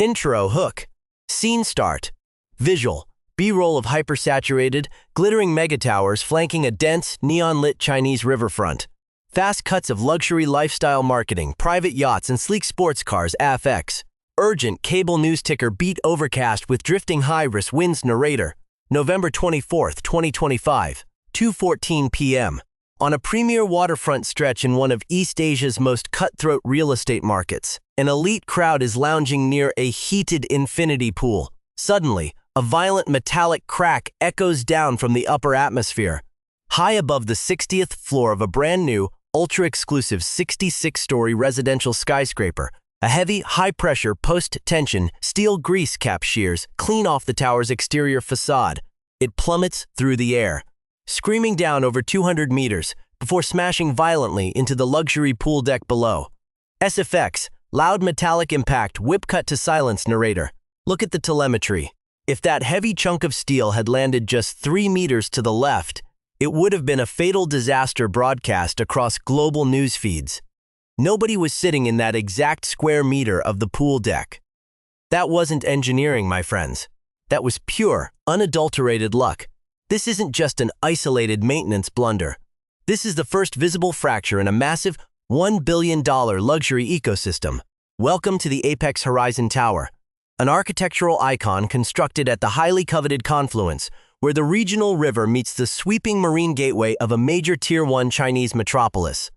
Intro hook. Scene start. Visual. B-roll of hypersaturated, glittering megatowers flanking a dense, neon-lit Chinese riverfront. Fast cuts of luxury lifestyle marketing, private yachts and sleek sports cars FX. Urgent cable news ticker beat overcast with drifting high-risk winds narrator. November 24, 2025, 2:14 p.m. On a premier waterfront stretch in one of East Asia's most cutthroat real estate markets, an elite crowd is lounging near a heated infinity pool. Suddenly, a violent metallic crack echoes down from the upper atmosphere. High above the 60th floor of a brand-new, ultra-exclusive 66-story residential skyscraper, a heavy, high-pressure, post-tension, steel grease cap shears clean off the tower's exterior facade. It plummets through the air, screaming down over 200 meters before smashing violently into the luxury pool deck below. SFX, loud metallic impact, whip cut to silence narrator. Look at the telemetry. If that heavy chunk of steel had landed just 3 meters to the left, it would have been a fatal disaster broadcast across global news feeds. Nobody was sitting in that exact square meter of the pool deck. That wasn't engineering, my friends. That was pure, unadulterated luck. This isn't just an isolated maintenance blunder. This is the first visible fracture in a massive $1 billion luxury ecosystem. Welcome to the Apex Horizon Tower, an architectural icon constructed at the highly coveted confluence where the regional river meets the sweeping marine gateway of a major Tier 1 Chinese metropolis.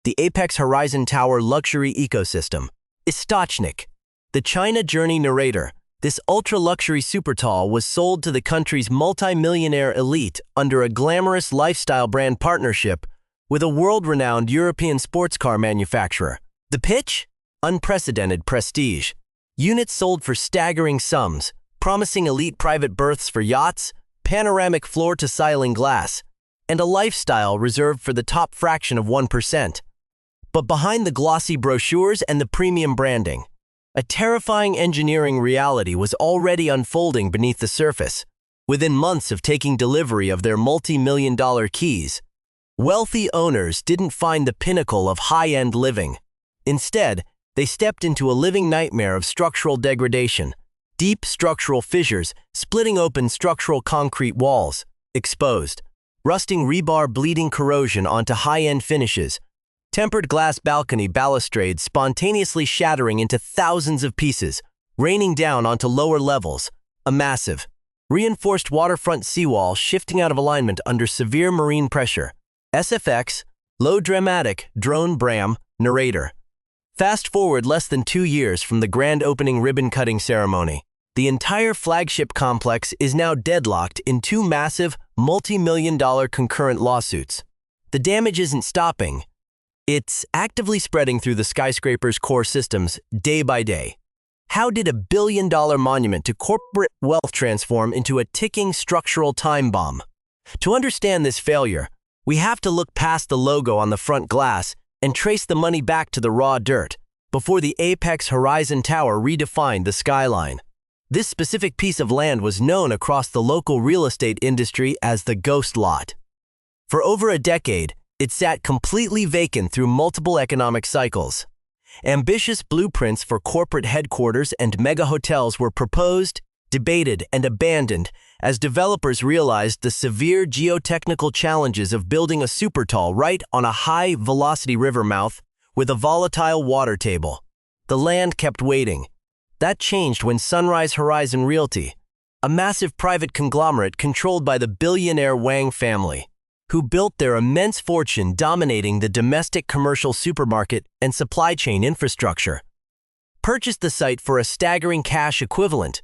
The Apex Horizon Tower luxury ecosystem. Istochnik, the China Journey narrator. This ultra-luxury supertall was sold to the country's multi-millionaire elite under a glamorous lifestyle brand partnership with a world-renowned European sports car manufacturer. The pitch? Unprecedented prestige. Units sold for staggering sums, promising elite private berths for yachts, panoramic floor-to-ceiling glass, and a lifestyle reserved for the top fraction of 1%. But behind the glossy brochures and the premium branding, a terrifying engineering reality was already unfolding beneath the surface. Within months of taking delivery of their multi-million-dollar keys, wealthy owners didn't find the pinnacle of high-end living. Instead, they stepped into a living nightmare of structural degradation, deep structural fissures splitting open structural concrete walls, exposed, rusting rebar bleeding corrosion onto high-end finishes, tempered glass balcony balustrades spontaneously shattering into thousands of pieces, raining down onto lower levels, a massive, reinforced waterfront seawall shifting out of alignment under severe marine pressure. SFX, low dramatic, drone Bram, narrator. Fast forward less than 2 years from the grand opening ribbon-cutting ceremony. The entire flagship complex is now deadlocked in 2 massive, multi-million-dollar concurrent lawsuits. The damage isn't stopping. It's actively spreading through the skyscraper's core systems day by day. How did a billion-dollar monument to corporate wealth transform into a ticking structural time bomb? To understand this failure, we have to look past the logo on the front glass and trace the money back to the raw dirt before the Apex Horizon Tower redefined the skyline. This specific piece of land was known across the local real estate industry as the Ghost Lot. For over a decade, it sat completely vacant through multiple economic cycles. Ambitious blueprints for corporate headquarters and mega hotels were proposed, debated, and abandoned as developers realized the severe geotechnical challenges of building a supertall right on a high-velocity river mouth with a volatile water table. The land kept waiting. That changed when Sunrise Horizon Realty, a massive private conglomerate controlled by the billionaire Wang family, who built their immense fortune dominating the domestic commercial supermarket and supply chain infrastructure, purchased the site for a staggering cash equivalent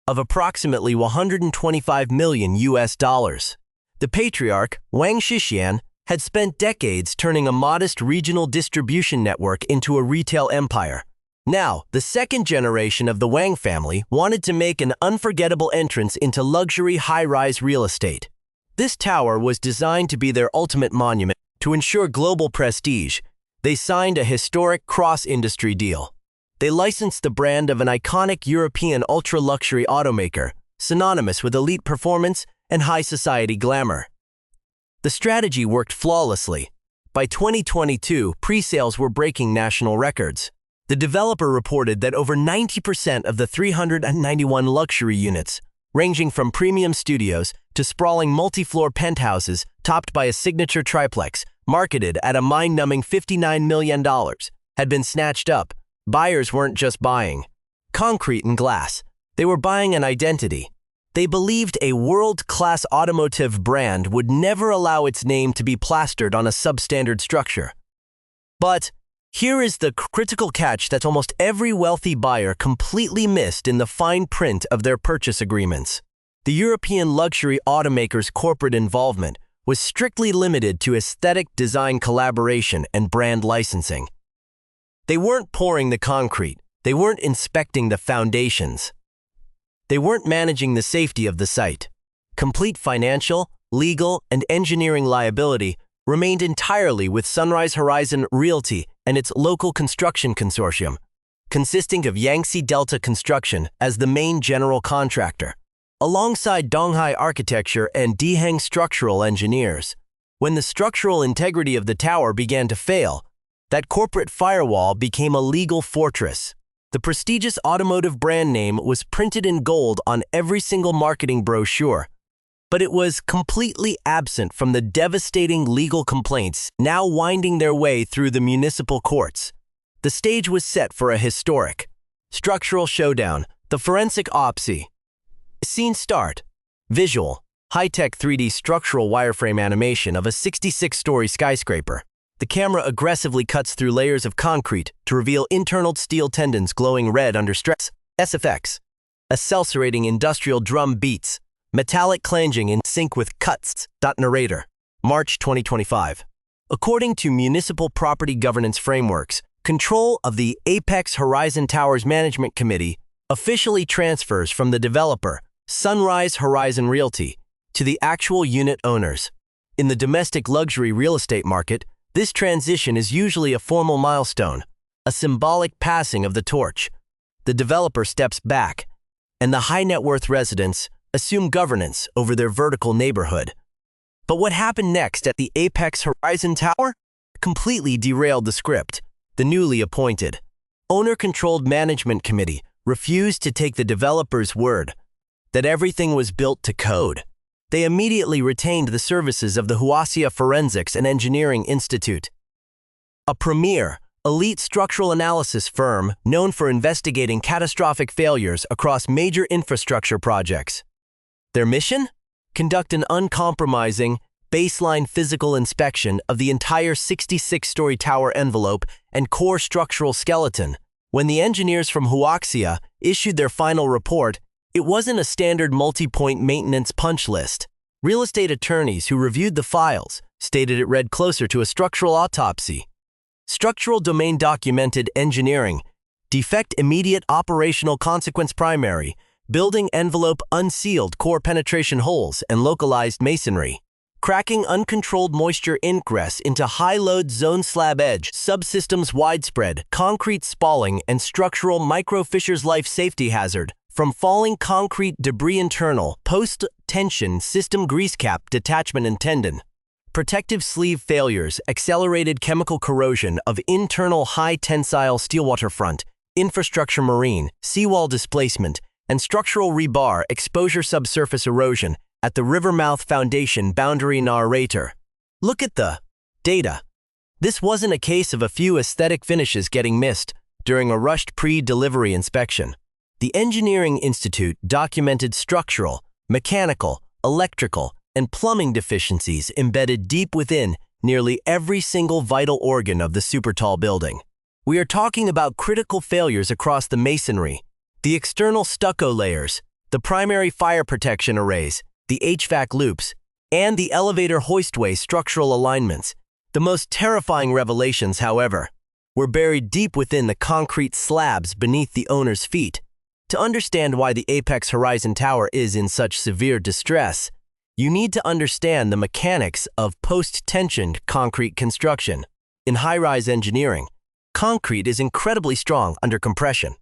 of approximately $125 million. The patriarch, Wang Shixian, had spent decades turning a modest regional distribution network into a retail empire. Now, the second generation of the Wang family wanted to make an unforgettable entrance into luxury high-rise real estate. This tower was designed to be their ultimate monument. To ensure global prestige, they signed a historic cross-industry deal. They licensed the brand of an iconic European ultra-luxury automaker, synonymous with elite performance and high society glamour. The strategy worked flawlessly. By 2022, pre-sales were breaking national records. The developer reported that over 90% of the 391 luxury units, ranging from premium studios to sprawling multi-floor penthouses topped by a signature triplex, marketed at a mind-numbing $59 million, had been snatched up. Buyers weren't just buying concrete and glass. They were buying an identity. They believed a world-class automotive brand would never allow its name to be plastered on a substandard structure. But here is the critical catch that almost every wealthy buyer completely missed in the fine print of their purchase agreements. The European luxury automaker's corporate involvement was strictly limited to aesthetic design collaboration and brand licensing. They weren't pouring the concrete. They weren't inspecting the foundations. They weren't managing the safety of the site. Complete financial, legal, and engineering liability remained entirely with Sunrise Horizon Realty and its local construction consortium, consisting of Yangtze Delta Construction as the main general contractor, alongside Donghai Architecture and Diheng Structural Engineers. When the structural integrity of the tower began to fail, that corporate firewall became a legal fortress. The prestigious automotive brand name was printed in gold on every single marketing brochure, but it was completely absent from the devastating legal complaints now winding their way through the municipal courts. The stage was set for a historic structural showdown, the forensic autopsy. Scene start. Visual, high-tech 3D structural wireframe animation of a 66-story skyscraper. The camera aggressively cuts through layers of concrete to reveal internal steel tendons glowing red under stress. SFX. Accelerating industrial drum beats. Metallic clanging in sync with cuts. Narrator. March 2025. According to Municipal Property Governance Frameworks, control of the Apex Horizon Towers Management Committee officially transfers from the developer, Sunrise Horizon Realty, to the actual unit owners. In the domestic luxury real estate market, this transition is usually a formal milestone, a symbolic passing of the torch. The developer steps back, and the high-net-worth residents assume governance over their vertical neighborhood. But what happened next at the Apex Horizon Tower completely derailed the script. The newly appointed owner-controlled management committee refused to take the developer's word that everything was built to code. They immediately retained the services of the Huaxia Forensics and Engineering Institute, a premier, elite structural analysis firm known for investigating catastrophic failures across major infrastructure projects. Their mission? Conduct an uncompromising, baseline physical inspection of the entire 66-story tower envelope and core structural skeleton. When the engineers from Huaxia issued their final report, it wasn't a standard multi-point maintenance punch list. Real estate attorneys who reviewed the files stated it read closer to a structural autopsy. Structural domain documented engineering, defect immediate operational consequence primary, building envelope unsealed core penetration holes and localized masonry. Cracking uncontrolled moisture ingress into high-load zone slab edge, subsystems widespread, concrete spalling, and structural micro-fissures life safety hazard. From falling concrete debris internal, post-tension system grease cap detachment and tendon. Protective sleeve failures, accelerated chemical corrosion of internal high-tensile steel waterfront, infrastructure marine, seawall displacement, and structural rebar exposure subsurface erosion at the Rivermouth Foundation boundary. Narrator. Look at the data. This wasn't a case of a few aesthetic finishes getting missed during a rushed pre-delivery inspection. The Engineering Institute documented structural, mechanical, electrical, and plumbing deficiencies embedded deep within nearly every single vital organ of the super tall building. We are talking about critical failures across the masonry, the external stucco layers, the primary fire protection arrays, the HVAC loops, and the elevator hoistway structural alignments. The most terrifying revelations, however, were buried deep within the concrete slabs beneath the owner's feet. To understand why the Apex Horizon Tower is in such severe distress, you need to understand the mechanics of post-tensioned concrete construction. In high-rise engineering, concrete is incredibly strong under compression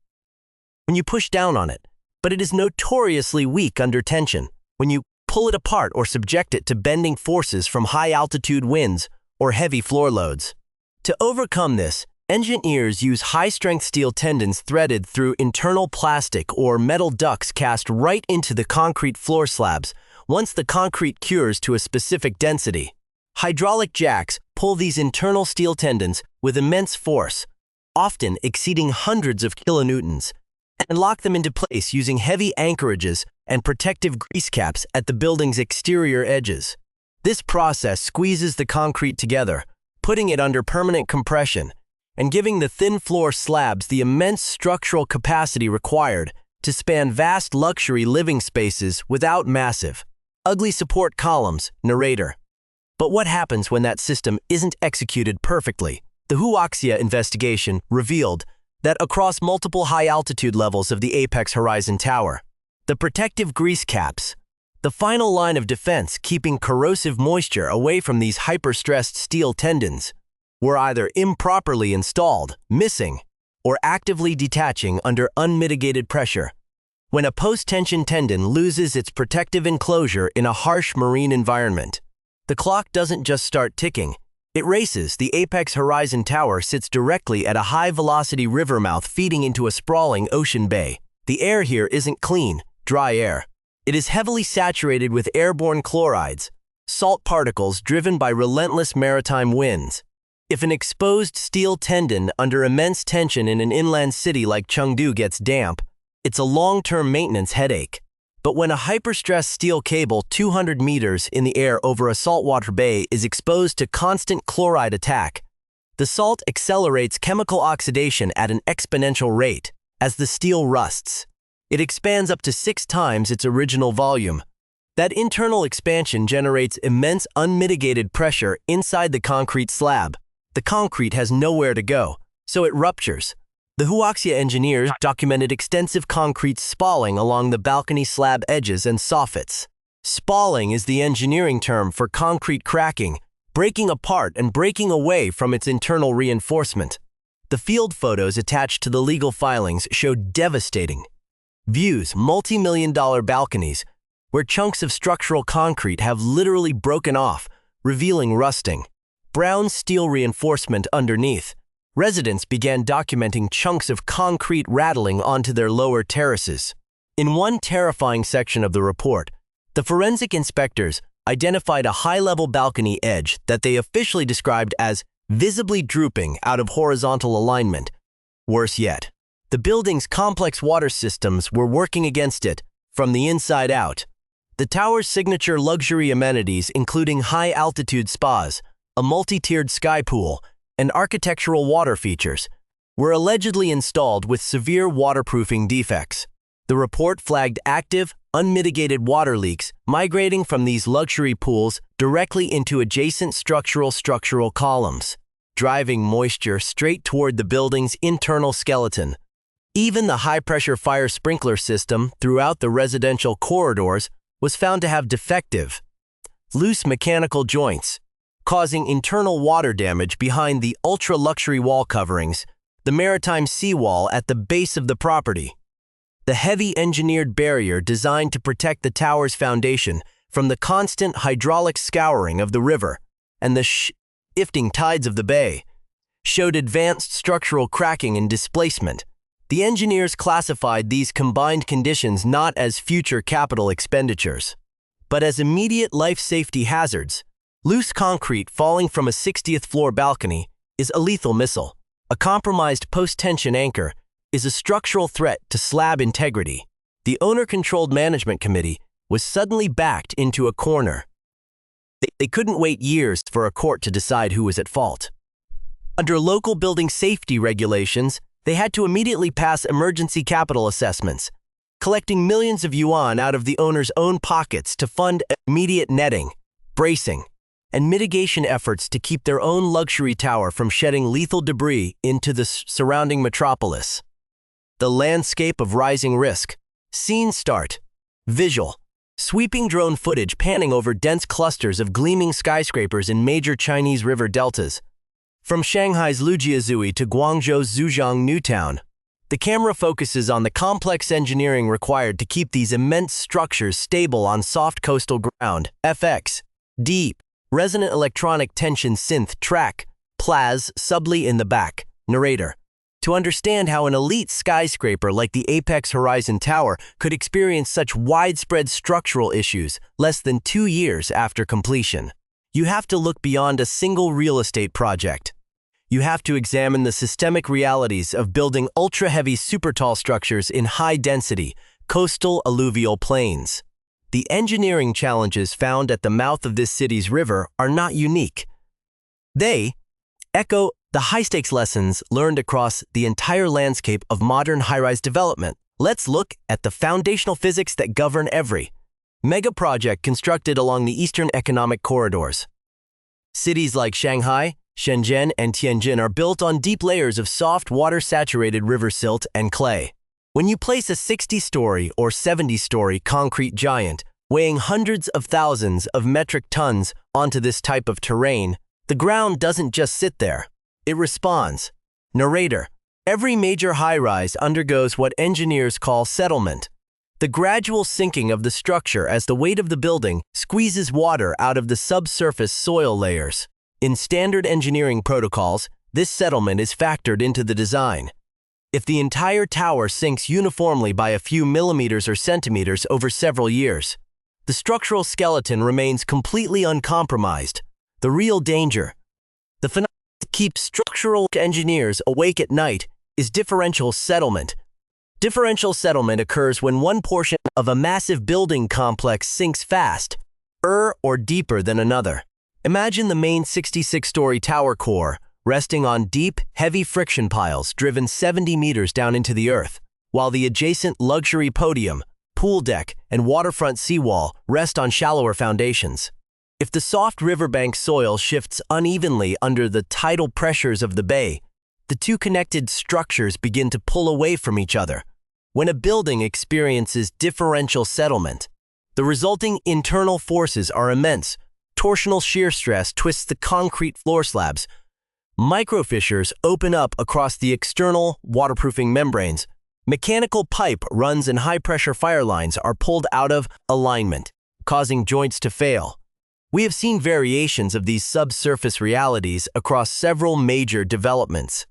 when you push down on it, but it is notoriously weak under tension when you pull it apart or subject it to bending forces from high-altitude winds or heavy floor loads. To overcome this, Engineers use high-strength steel tendons threaded through internal plastic or metal ducts cast right into the concrete floor slabs once the concrete cures to a specific density. Hydraulic jacks pull these internal steel tendons with immense force, often exceeding hundreds of kilonewtons, and lock them into place using heavy anchorages and protective grease caps at the building's exterior edges. This process squeezes the concrete together, putting it under permanent compression and giving the thin floor slabs the immense structural capacity required to span vast luxury living spaces without massive, ugly support columns. Narrator. But what happens when that system isn't executed perfectly? The Huaxia investigation revealed that across multiple high-altitude levels of the apex horizon tower, the protective grease caps, the final line of defense keeping corrosive moisture away from these hyper-stressed steel tendons, were either improperly installed, missing, or actively detaching under unmitigated pressure. When a post-tension tendon loses its protective enclosure in a harsh marine environment, the clock doesn't just start ticking, it races. The apex horizon tower sits directly at a high-velocity river mouth feeding into a sprawling ocean bay. The air here isn't clean, dry air. It is heavily saturated with airborne chlorides, salt particles driven by relentless maritime winds. If an exposed steel tendon under immense tension in an inland city like Chengdu gets damp, it's a long-term maintenance headache. But when a hyperstress steel cable 200 meters in the air over a saltwater bay is exposed to constant chloride attack, the salt accelerates chemical oxidation at an exponential rate as the steel rusts. It expands up to 6 times its original volume. That internal expansion generates immense unmitigated pressure inside the concrete slab. The concrete has nowhere to go, so it ruptures. The Huaxia engineers documented extensive concrete spalling along the balcony slab edges and soffits. Spalling is the engineering term for concrete cracking, breaking apart and breaking away from its internal reinforcement. The field photos attached to the legal filings show devastating views, multi-million-dollar balconies, where chunks of structural concrete have literally broken off, revealing rusting. Brown steel reinforcement underneath. Residents began documenting chunks of concrete rattling onto their lower terraces. In one terrifying section of the report, the forensic inspectors identified a high-level balcony edge that they officially described as visibly drooping out of horizontal alignment. Worse yet, the building's complex water systems were working against it from the inside out. The tower's signature luxury amenities, including high-altitude spas, a multi-tiered sky pool, and architectural water features, were allegedly installed with severe waterproofing defects. The report flagged active, unmitigated water leaks migrating from these luxury pools directly into adjacent structural columns, driving moisture straight toward the building's internal skeleton. Even the high-pressure fire sprinkler system throughout the residential corridors was found to have defective, loose mechanical joints, causing internal water damage behind the ultra-luxury wall coverings, the maritime seawall at the base of the property. The heavy engineered barrier designed to protect the tower's foundation from the constant hydraulic scouring of the river and the shifting tides of the bay showed advanced structural cracking and displacement. The engineers classified these combined conditions not as future capital expenditures, but as immediate life safety hazards. Loose concrete falling from a 60th floor balcony is a lethal missile. A compromised post-tension anchor is a structural threat to slab integrity. The owner-controlled management committee was suddenly backed into a corner. They couldn't wait years for a court to decide who was at fault. Under local building safety regulations, they had to immediately pass emergency capital assessments, collecting millions of yuan out of the owner's own pockets to fund immediate netting, bracing, and mitigation efforts to keep their own luxury tower from shedding lethal debris into the surrounding metropolis. The landscape of rising risk. Scene start. Visual. Sweeping drone footage panning over dense clusters of gleaming skyscrapers in major Chinese river deltas. From Shanghai's Lujiazui to Guangzhou's Zhujiang New Town, the camera focuses on the complex engineering required to keep these immense structures stable on soft coastal ground. FX. Deep. Resonant electronic tension synth track, Plaz, subtly in the back. Narrator. To understand how an elite skyscraper like the Apex Horizon Tower could experience such widespread structural issues less than 2 years after completion, you have to look beyond a single real estate project. You have to examine the systemic realities of building ultra-heavy super-tall structures in high-density, coastal alluvial plains. The engineering challenges found at the mouth of this city's river are not unique. They echo the high-stakes lessons learned across the entire landscape of modern high-rise development. Let's look at the foundational physics that govern every mega project constructed along the Eastern Economic Corridors. Cities like Shanghai, Shenzhen, and Tianjin are built on deep layers of soft, water-saturated river silt and clay. When you place a 60-story or 70-story concrete giant weighing hundreds of thousands of metric tons onto this type of terrain, the ground doesn't just sit there. It responds. Narrator. Every major high-rise undergoes what engineers call settlement, the gradual sinking of the structure as the weight of the building squeezes water out of the subsurface soil layers. In standard engineering protocols, this settlement is factored into the design. If the entire tower sinks uniformly by a few millimeters or centimeters over several years, the structural skeleton remains completely uncompromised. The real danger, the phenomenon that keeps structural engineers awake at night, is differential settlement. Differential settlement occurs when one portion of a massive building complex sinks fast, or deeper than another. Imagine the main 66-story tower core resting on deep, heavy friction piles driven 70 meters down into the earth, while the adjacent luxury podium, pool deck, and waterfront seawall rest on shallower foundations. If the soft riverbank soil shifts unevenly under the tidal pressures of the bay, the two connected structures begin to pull away from each other. When a building experiences differential settlement, the resulting internal forces are immense. Torsional shear stress twists the concrete floor slabs. Microfissures open up across the external waterproofing membranes. Mechanical pipe runs and high-pressure fire lines are pulled out of alignment, causing joints to fail. We have seen variations of these subsurface realities across several major developments.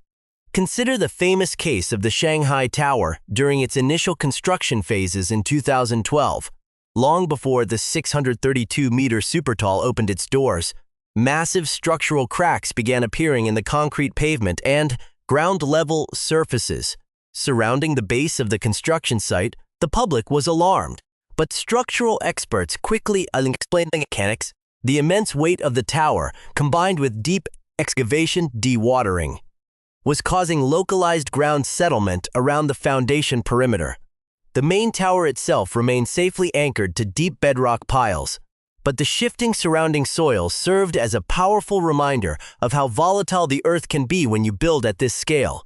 Consider the famous case of the Shanghai Tower during its initial construction phases in 2012. Long before the 632-meter supertall opened its doors, massive structural cracks began appearing in the concrete pavement and ground-level surfaces. Surrounding the base of the construction site, the public was alarmed, but structural experts quickly explained the mechanics. The immense weight of the tower, combined with deep excavation dewatering, was causing localized ground settlement around the foundation perimeter. The main tower itself remained safely anchored to deep bedrock piles, but the shifting surrounding soil served as a powerful reminder of how volatile the earth can be when you build at this scale.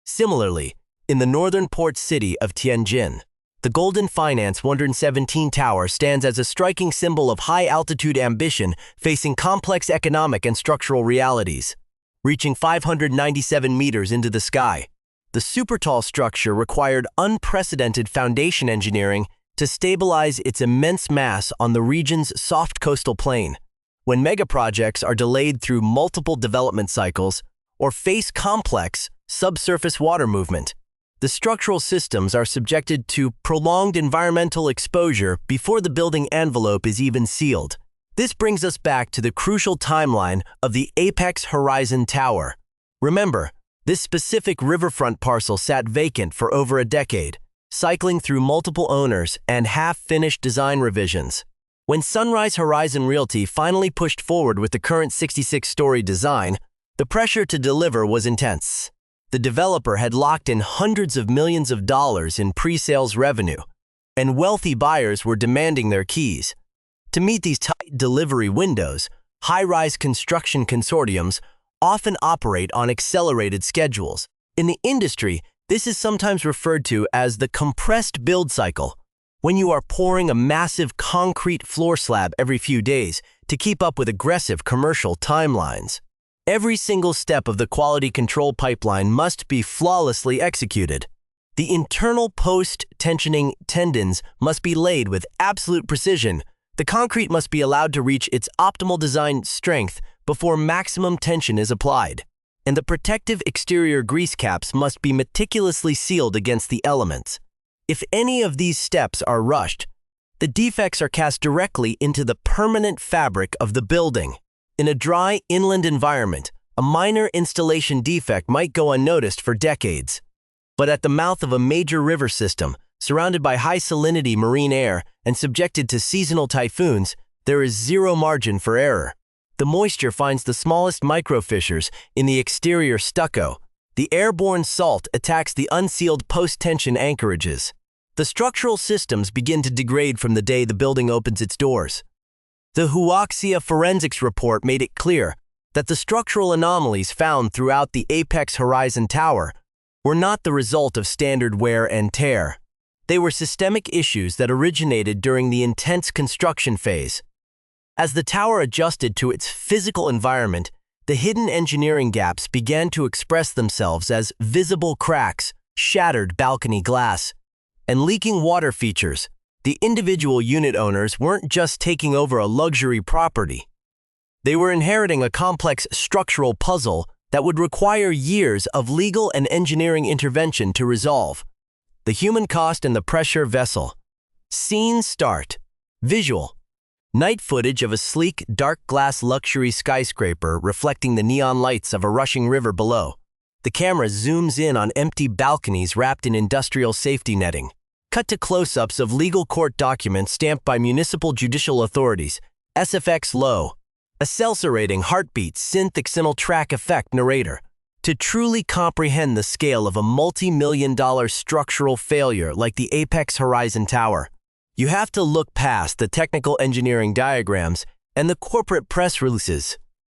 Similarly, in the northern port city of Tianjin, the Golden Finance 117 Tower stands as a striking symbol of high-altitude ambition facing complex economic and structural realities. Reaching 597 meters into the sky, the super-tall structure required unprecedented foundation engineering to stabilize its immense mass on the region's soft coastal plain. When megaprojects are delayed through multiple development cycles or face complex subsurface water movement, the structural systems are subjected to prolonged environmental exposure before the building envelope is even sealed. This brings us back to the crucial timeline of the Apex Horizon Tower. Remember, this specific riverfront parcel sat vacant for over a decade, cycling through multiple owners and half-finished design revisions. When Sunrise Horizon Realty finally pushed forward with the current 66-story design, the pressure to deliver was intense. The developer had locked in hundreds of millions of dollars in pre-sales revenue, and wealthy buyers were demanding their keys. To meet these tight delivery windows, high-rise construction consortiums often operate on accelerated schedules. In the industry, this is sometimes referred to as the compressed build cycle, when you are pouring a massive concrete floor slab every few days to keep up with aggressive commercial timelines. Every single step of the quality control pipeline must be flawlessly executed. The internal post-tensioning tendons must be laid with absolute precision. The concrete must be allowed to reach its optimal design strength before maximum tension is applied. and the protective exterior grease caps must be meticulously sealed against the elements. If any of these steps are rushed, the defects are cast directly into the permanent fabric of the building. In a dry, inland environment, a minor installation defect might go unnoticed for decades. But at the mouth of a major river system, surrounded by high salinity marine air and subjected to seasonal typhoons, there is zero margin for error. The moisture finds the smallest microfissures in the exterior stucco. The airborne salt attacks the unsealed post-tension anchorages. The structural systems begin to degrade from the day the building opens its doors. The Huaxia forensics report made it clear that the structural anomalies found throughout the Apex Horizon Tower were not the result of standard wear and tear. They were systemic issues that originated during the intense construction phase. As the tower adjusted to its physical environment, the hidden engineering gaps began to express themselves as visible cracks, shattered balcony glass, and leaking water features. The individual unit owners weren't just taking over a luxury property. They were inheriting a complex structural puzzle that would require years of legal and engineering intervention to resolve. The human cost and the pressure vessel. Scene start. Visual. Night footage of a sleek, dark glass luxury skyscraper reflecting the neon lights of a rushing river below. The camera zooms in on empty balconies wrapped in industrial safety netting. Cut to close-ups of legal court documents stamped by municipal judicial authorities. SFX low. Accelerating heartbeats, synth-excital track effect narrator. To truly comprehend the scale of a multi-million-dollar structural failure like the Apex Horizon Tower, you have to look past the technical engineering diagrams and the corporate press releases.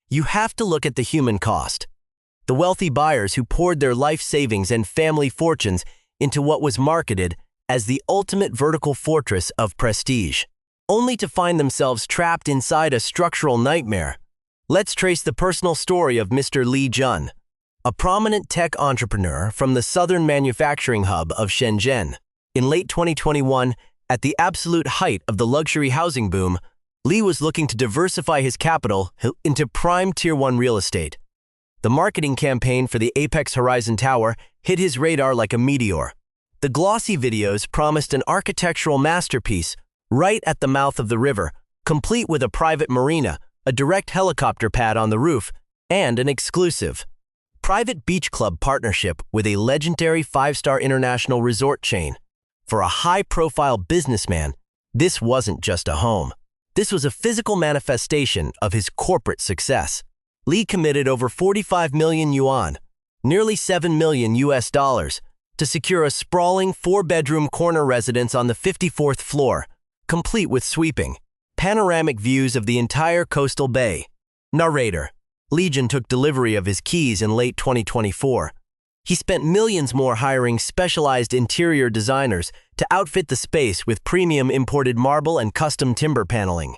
You have to look at the human cost. The wealthy buyers who poured their life savings and family fortunes into what was marketed as the ultimate vertical fortress of prestige, only to find themselves trapped inside a structural nightmare. Let's trace the personal story of Mr. Li Jun, a prominent tech entrepreneur from the southern manufacturing hub of Shenzhen. In late 2021, at the absolute height of the luxury housing boom, Li was looking to diversify his capital into prime Tier 1 real estate. The marketing campaign for the Apex Horizon Tower hit his radar like a meteor. The glossy videos promised an architectural masterpiece right at the mouth of the river, complete with a private marina, a direct helicopter pad on the roof, and an exclusive private beach club partnership with a legendary 5-star international resort chain. For a high-profile businessman, this wasn't just a home. This was a physical manifestation of his corporate success. Li committed over 45 million yuan, nearly $7 million US, to secure a sprawling 4-bedroom corner residence on the 54th floor, complete with sweeping, panoramic views of the entire coastal bay. Narrator. Legion took delivery of his keys in late 2024. He spent millions more hiring specialized interior designers to outfit the space with premium imported marble and custom timber paneling.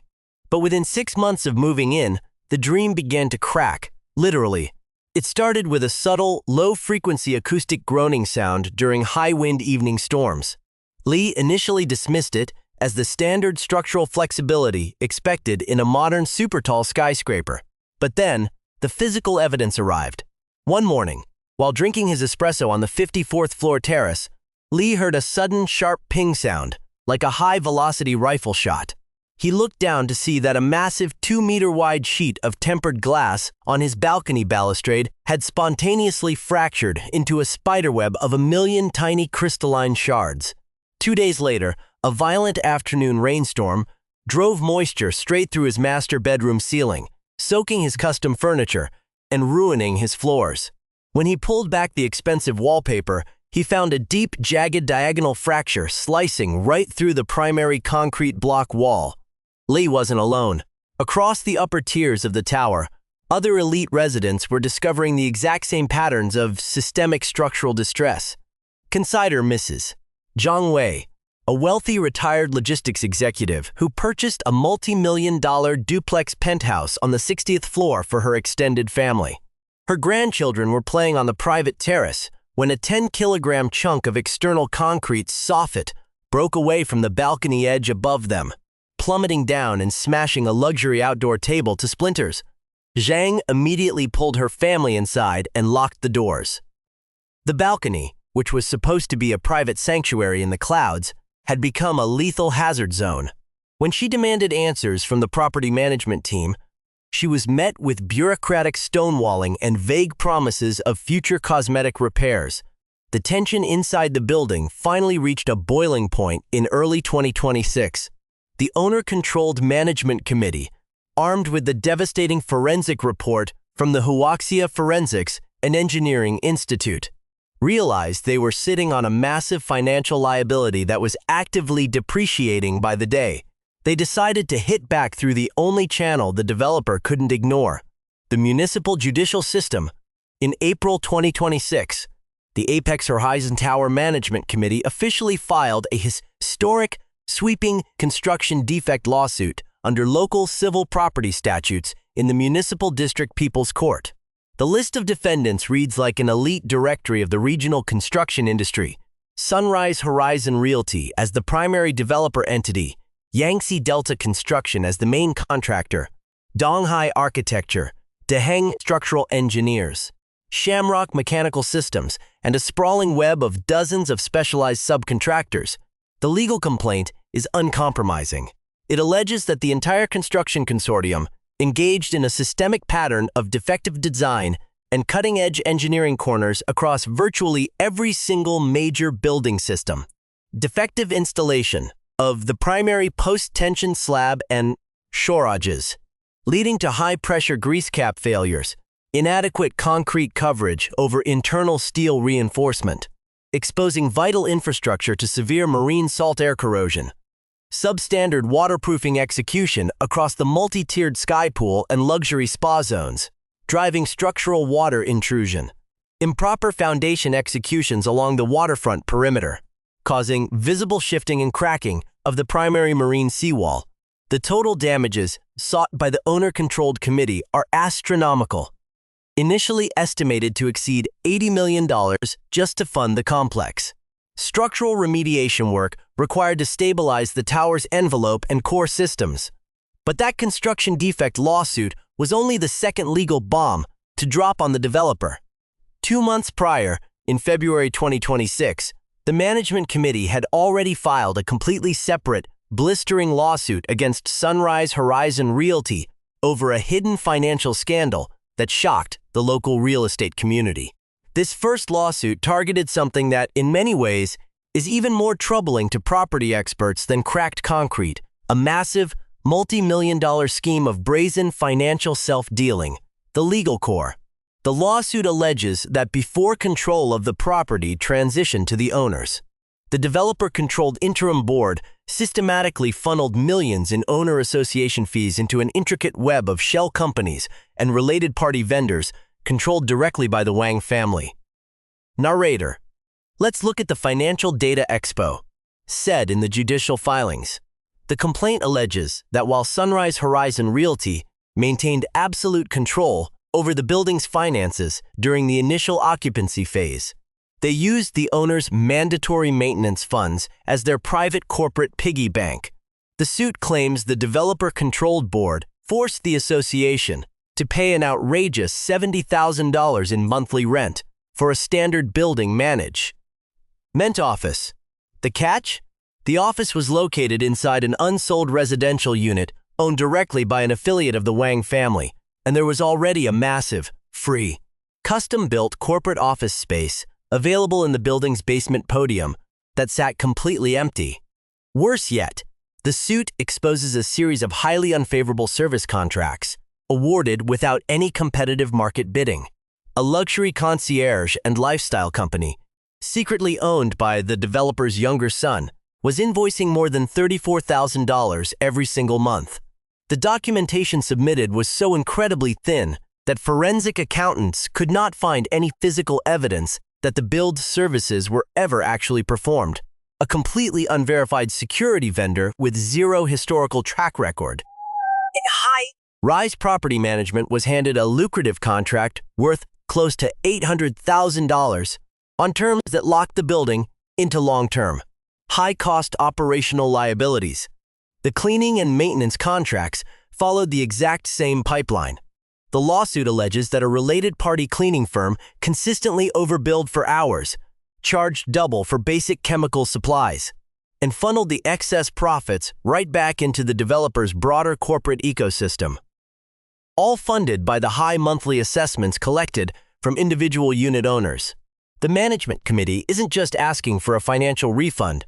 But within 6 months of moving in, the dream began to crack, literally. It started with a subtle, low-frequency acoustic groaning sound during high-wind evening storms. Li initially dismissed it as the standard structural flexibility expected in a modern super-tall skyscraper. But then, the physical evidence arrived. One morning, while drinking his espresso on the 54th floor terrace, Li heard a sudden, sharp ping sound, like a high-velocity rifle shot. He looked down to see that a massive 2-meter-wide sheet of tempered glass on his balcony balustrade had spontaneously fractured into a spiderweb of 1 million tiny crystalline shards. 2 days later, a violent afternoon rainstorm drove moisture straight through his master bedroom ceiling, soaking his custom furniture and ruining his floors. When he pulled back the expensive wallpaper, he found a deep, jagged diagonal fracture slicing right through the primary concrete block wall. Li wasn't alone. Across the upper tiers of the tower, other elite residents were discovering the exact same patterns of systemic structural distress. Consider Mrs. Zhang Wei, a wealthy retired logistics executive who purchased a multi-million-dollar duplex penthouse on the 60th floor for her extended family. Her grandchildren were playing on the private terrace when a 10-kilogram chunk of external concrete soffit broke away from the balcony edge above them, plummeting down and smashing a luxury outdoor table to splinters. Zhang immediately pulled her family inside and locked the doors. The balcony, which was supposed to be a private sanctuary in the clouds, had become a lethal hazard zone. When she demanded answers from the property management team, she was met with bureaucratic stonewalling and vague promises of future cosmetic repairs. The tension inside the building finally reached a boiling point in early 2026. The owner-controlled management committee, armed with the devastating forensic report from the Huaxia Forensics and Engineering Institute, realized they were sitting on a massive financial liability that was actively depreciating by the day. They decided to hit back through the only channel the developer couldn't ignore, the municipal judicial system. In April 2026, the Apex Horizon Tower Management Committee officially filed a historic, sweeping construction defect lawsuit under local civil property statutes in the Municipal District People's Court. The list of defendants reads like an elite directory of the regional construction industry. Sunrise Horizon Realty as the primary developer entity, Yangtze Delta Construction as the main contractor, Donghai Architecture, Deheng Structural Engineers, Shamrock Mechanical Systems, and a sprawling web of dozens of specialized subcontractors. The legal complaint is uncompromising. It alleges that the entire construction consortium engaged in a systemic pattern of defective design and cutting-edge engineering corners across virtually every single major building system. Defective installation of the primary post-tension slab and shorages, leading to high-pressure grease cap failures, inadequate concrete coverage over internal steel reinforcement, exposing vital infrastructure to severe marine salt air corrosion, substandard waterproofing execution across the multi-tiered sky pool and luxury spa zones, driving structural water intrusion, improper foundation executions along the waterfront perimeter, causing visible shifting and cracking of the primary marine seawall. The total damages sought by the owner-controlled committee are astronomical, initially estimated to exceed $80 million just to fund the complex. Structural remediation work required to stabilize the tower's envelope and core systems. But that construction defect lawsuit was only the second legal bomb to drop on the developer. 2 months prior, in February 2026, the management committee had already filed a completely separate, blistering lawsuit against Sunrise Horizon Realty over a hidden financial scandal that shocked the local real estate community. This first lawsuit targeted something that, in many ways, is even more troubling to property experts than cracked concrete, a massive, multi-million-dollar scheme of brazen financial self-dealing, the legal core. The lawsuit alleges that before control of the property transitioned to the owners, the developer-controlled interim board systematically funneled millions in owner association fees into an intricate web of shell companies and related party vendors controlled directly by the Wang family. Narrator. Let's look at the Financial Data Expo, said in the judicial filings. The complaint alleges that while Sunrise Horizon Realty maintained absolute control over the building's finances during the initial occupancy phase, they used the owner's mandatory maintenance funds as their private corporate piggy bank. The suit claims the developer-controlled board forced the association to pay an outrageous $70,000 in monthly rent for a standard building management office. The catch? The office was located inside an unsold residential unit owned directly by an affiliate of the Wang family, and there was already a massive, free, custom-built corporate office space available in the building's basement podium that sat completely empty. Worse yet, the suit exposes a series of highly unfavorable service contracts awarded without any competitive market bidding. A luxury concierge and lifestyle company, secretly owned by the developer's younger son, was invoicing more than $34,000 every single month. The documentation submitted was so incredibly thin that forensic accountants could not find any physical evidence that the billed services were ever actually performed. A completely unverified security vendor with zero historical track record. Rise Property Management was handed a lucrative contract worth close to $800,000 on terms that locked the building into long-term, high-cost operational liabilities. The cleaning and maintenance contracts followed the exact same pipeline. The lawsuit alleges that a related party cleaning firm consistently overbilled for hours, charged double for basic chemical supplies, and funneled the excess profits right back into the developer's broader corporate ecosystem. All funded by the high monthly assessments collected from individual unit owners. The management committee isn't just asking for a financial refund.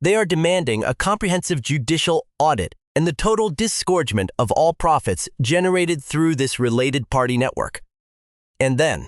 They are demanding a comprehensive judicial audit and the total disgorgement of all profits generated through this related party network. And then,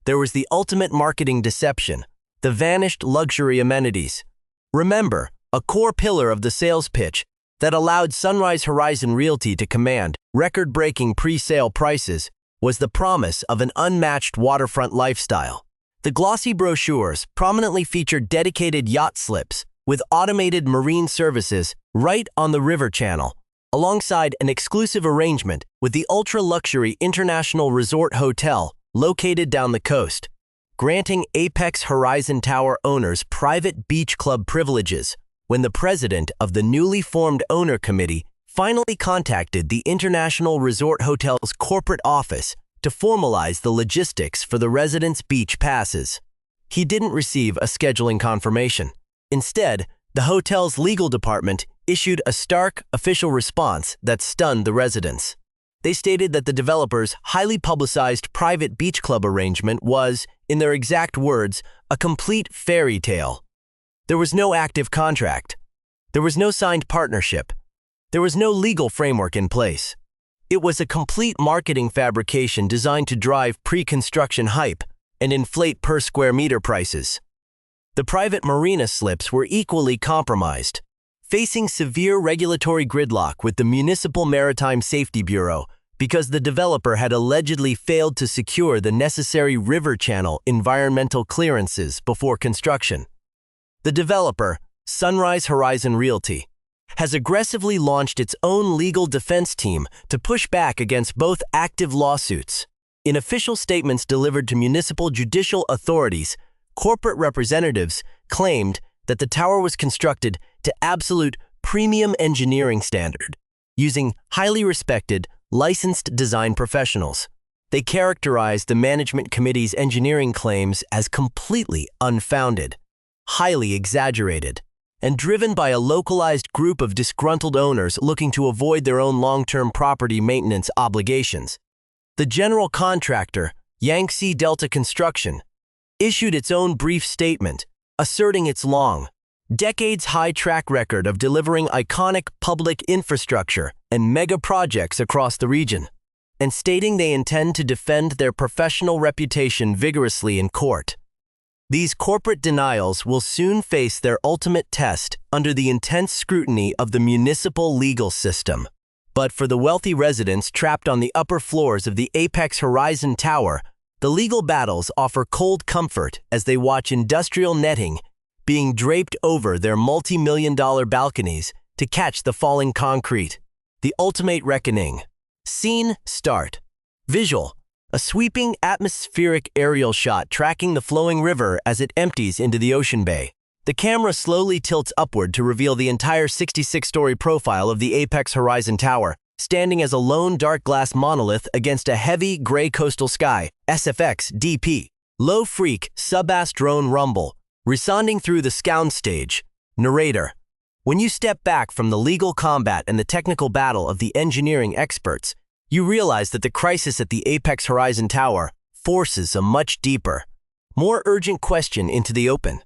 there was the ultimate marketing deception, the vanished luxury amenities. Remember, a core pillar of the sales pitch that allowed Sunrise Horizon Realty to command record-breaking pre-sale prices was the promise of an unmatched waterfront lifestyle. The glossy brochures prominently featured dedicated yacht slips with automated marine services right on the river channel, alongside an exclusive arrangement with the ultra-luxury International Resort Hotel located down the coast, granting Apex Horizon Tower owners private beach club privileges when the president of the newly formed owner committee finally contacted the International Resort Hotel's corporate office to formalize the logistics for the residents' beach passes. He didn't receive a scheduling confirmation. Instead, the hotel's legal department issued a stark official response that stunned the residents. They stated that the developer's highly publicized private beach club arrangement was, in their exact words, a complete fairy tale. There was no active contract. There was no signed partnership. There was no legal framework in place. It was a complete marketing fabrication designed to drive pre-construction hype and inflate per-square-meter prices. The private marina slips were equally compromised, facing severe regulatory gridlock with the Municipal Maritime Safety Bureau because the developer had allegedly failed to secure the necessary river channel environmental clearances before construction. The developer, Sunrise Horizon Realty, has aggressively launched its own legal defense team to push back against both active lawsuits. In official statements delivered to municipal judicial authorities, corporate representatives claimed that the tower was constructed to absolute premium engineering standard, using highly respected, licensed design professionals. They characterized the management committee's engineering claims as completely unfounded, highly exaggerated, and driven by a localized group of disgruntled owners looking to avoid their own long-term property maintenance obligations. The general contractor, Yangtze Delta Construction, issued its own brief statement, asserting its long, decades-high track record of delivering iconic public infrastructure and mega projects across the region, and stating they intend to defend their professional reputation vigorously in court. These corporate denials will soon face their ultimate test under the intense scrutiny of the municipal legal system. But for the wealthy residents trapped on the upper floors of the Apex Horizon Tower, the legal battles offer cold comfort as they watch industrial netting being draped over their multi-million-dollar balconies to catch the falling concrete. The ultimate reckoning. Scene start. Visual. A sweeping atmospheric aerial shot tracking the flowing river as it empties into the ocean bay. The camera slowly tilts upward to reveal the entire 66-story profile of the Apex Horizon Tower, standing as a lone dark glass monolith against a heavy gray coastal sky. SFX DP. Low freak sub-bass drone rumble, resounding through the sound stage. Narrator. When you step back from the legal combat and the technical battle of the engineering experts, you realize that the crisis at the Apex Horizon Tower forces a much deeper, more urgent question into the open.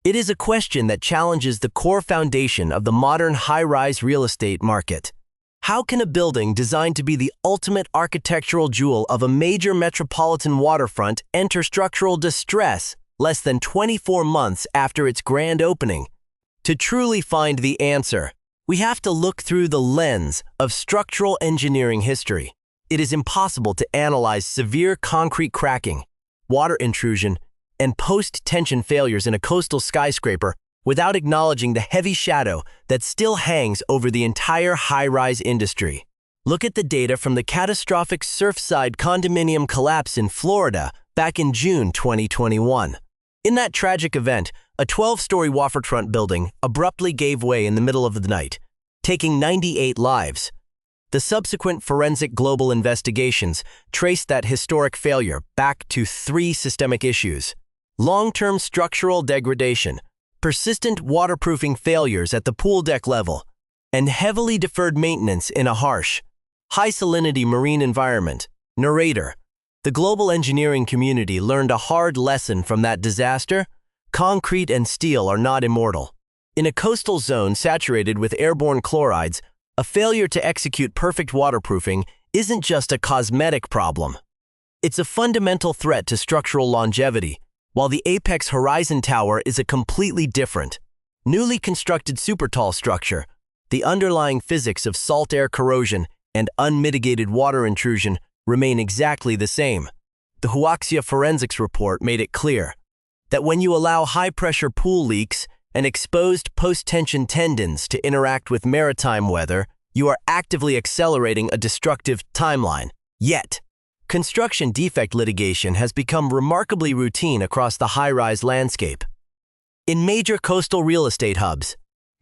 It is a question that challenges the core foundation of the modern high-rise real estate market. How can a building designed to be the ultimate architectural jewel of a major metropolitan waterfront enter structural distress less than 24 months after its grand opening? To truly find the answer, we have to look through the lens of structural engineering history. It is impossible to analyze severe concrete cracking, water intrusion, and post-tension failures in a coastal skyscraper without acknowledging the heavy shadow that still hangs over the entire high-rise industry. Look at the data from the catastrophic Surfside condominium collapse in Florida back in June 2021. In that tragic event, a 12-story waterfront building abruptly gave way in the middle of the night, taking 98 lives. The subsequent forensic global investigations traced that historic failure back to three systemic issues: long-term structural degradation, persistent waterproofing failures at the pool deck level, and heavily deferred maintenance in a harsh, high-salinity marine environment. Narrator: the global engineering community learned a hard lesson from that disaster. Concrete and steel are not immortal. In a coastal zone saturated with airborne chlorides, a failure to execute perfect waterproofing isn't just a cosmetic problem. It's a fundamental threat to structural longevity, while the Apex Horizon Tower is a completely different, newly constructed super-tall structure. The underlying physics of salt air corrosion and unmitigated water intrusion remain exactly the same. The Huaxia forensics report made it clear that when you allow high-pressure pool leaks and exposed post-tension tendons to interact with maritime weather, you are actively accelerating a destructive timeline. Yet, construction defect litigation has become remarkably routine across the high-rise landscape. In major coastal real estate hubs,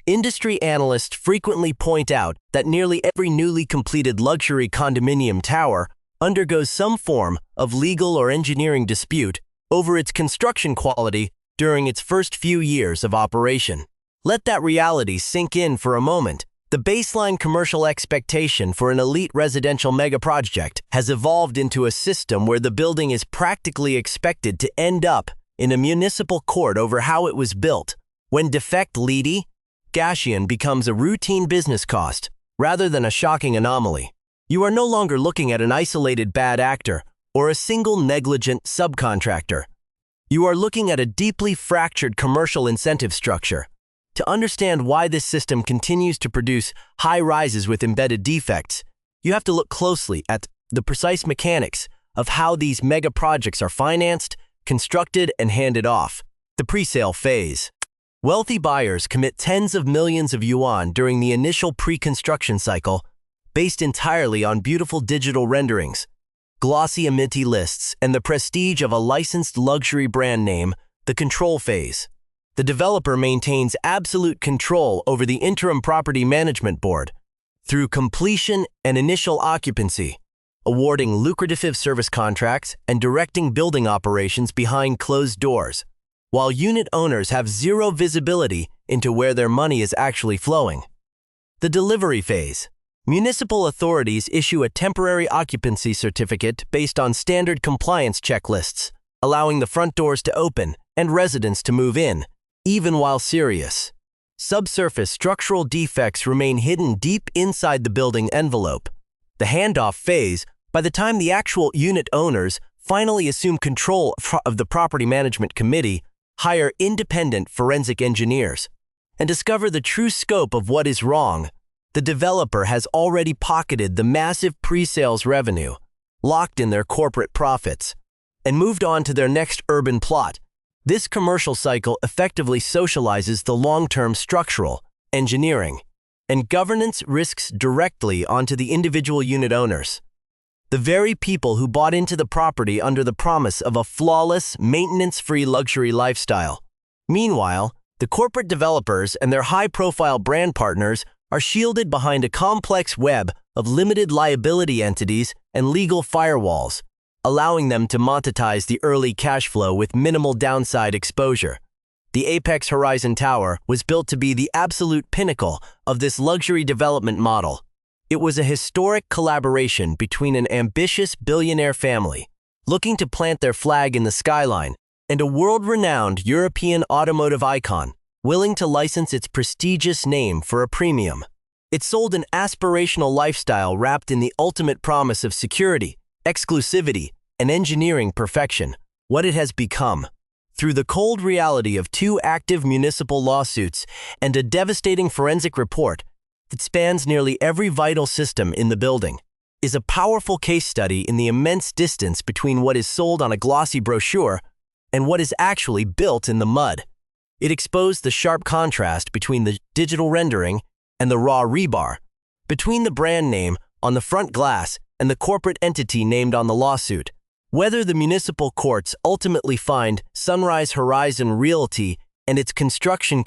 industry analysts frequently point out that nearly every newly completed luxury condominium tower undergoes some form of legal or engineering dispute over its construction quality during its first few years of operation. Let that reality sink in for a moment. The baseline commercial expectation for an elite residential megaproject has evolved into a system where the building is practically expected to end up in a municipal court over how it was built. When defect litigation becomes a routine business cost rather than a shocking anomaly, you are no longer looking at an isolated bad actor or a single negligent subcontractor. You are looking at a deeply fractured commercial incentive structure. To understand why this system continues to produce high rises with embedded defects, you have to look closely at the precise mechanics of how these mega projects are financed, constructed, and handed off. The pre-sale phase. Wealthy buyers commit tens of millions of yuan during the initial pre-construction cycle, based entirely on beautiful digital renderings, glossy amenity lists, and the prestige of a licensed luxury brand name. The control phase. The developer maintains absolute control over the interim property management board through completion and initial occupancy, awarding lucrative service contracts and directing building operations behind closed doors, while unit owners have zero visibility into where their money is actually flowing. The delivery phase. Municipal authorities issue a temporary occupancy certificate based on standard compliance checklists, allowing the front doors to open and residents to move in, even while serious subsurface structural defects remain hidden deep inside the building envelope. The handoff phase. By the time the actual unit owners finally assume control of the property management committee, hire independent forensic engineers, and discover the true scope of what is wrong, the developer has already pocketed the massive pre-sales revenue, locked in their corporate profits, and moved on to their next urban plot. This commercial cycle effectively socializes the long-term structural, engineering, and governance risks directly onto the individual unit owners, the very people who bought into the property under the promise of a flawless, maintenance-free luxury lifestyle. Meanwhile, the corporate developers and their high-profile brand partners are shielded behind a complex web of limited liability entities and legal firewalls, allowing them to monetize the early cash flow with minimal downside exposure. The Apex Horizon Tower was built to be the absolute pinnacle of this luxury development model. It was a historic collaboration between an ambitious billionaire family looking to plant their flag in the skyline and a world-renowned European automotive icon willing to license its prestigious name for a premium. It sold an aspirational lifestyle wrapped in the ultimate promise of security, exclusivity, and engineering perfection. What it has become, through the cold reality of 2 active municipal lawsuits and a devastating forensic report that spans nearly every vital system in the building, is a powerful case study in the immense distance between what is sold on a glossy brochure and what is actually built in the mud. It exposed the sharp contrast between the digital rendering and the raw rebar, between the brand name on the front glass and the corporate entity named on the lawsuit. Whether the municipal courts ultimately find Sunrise Horizon Realty and its construction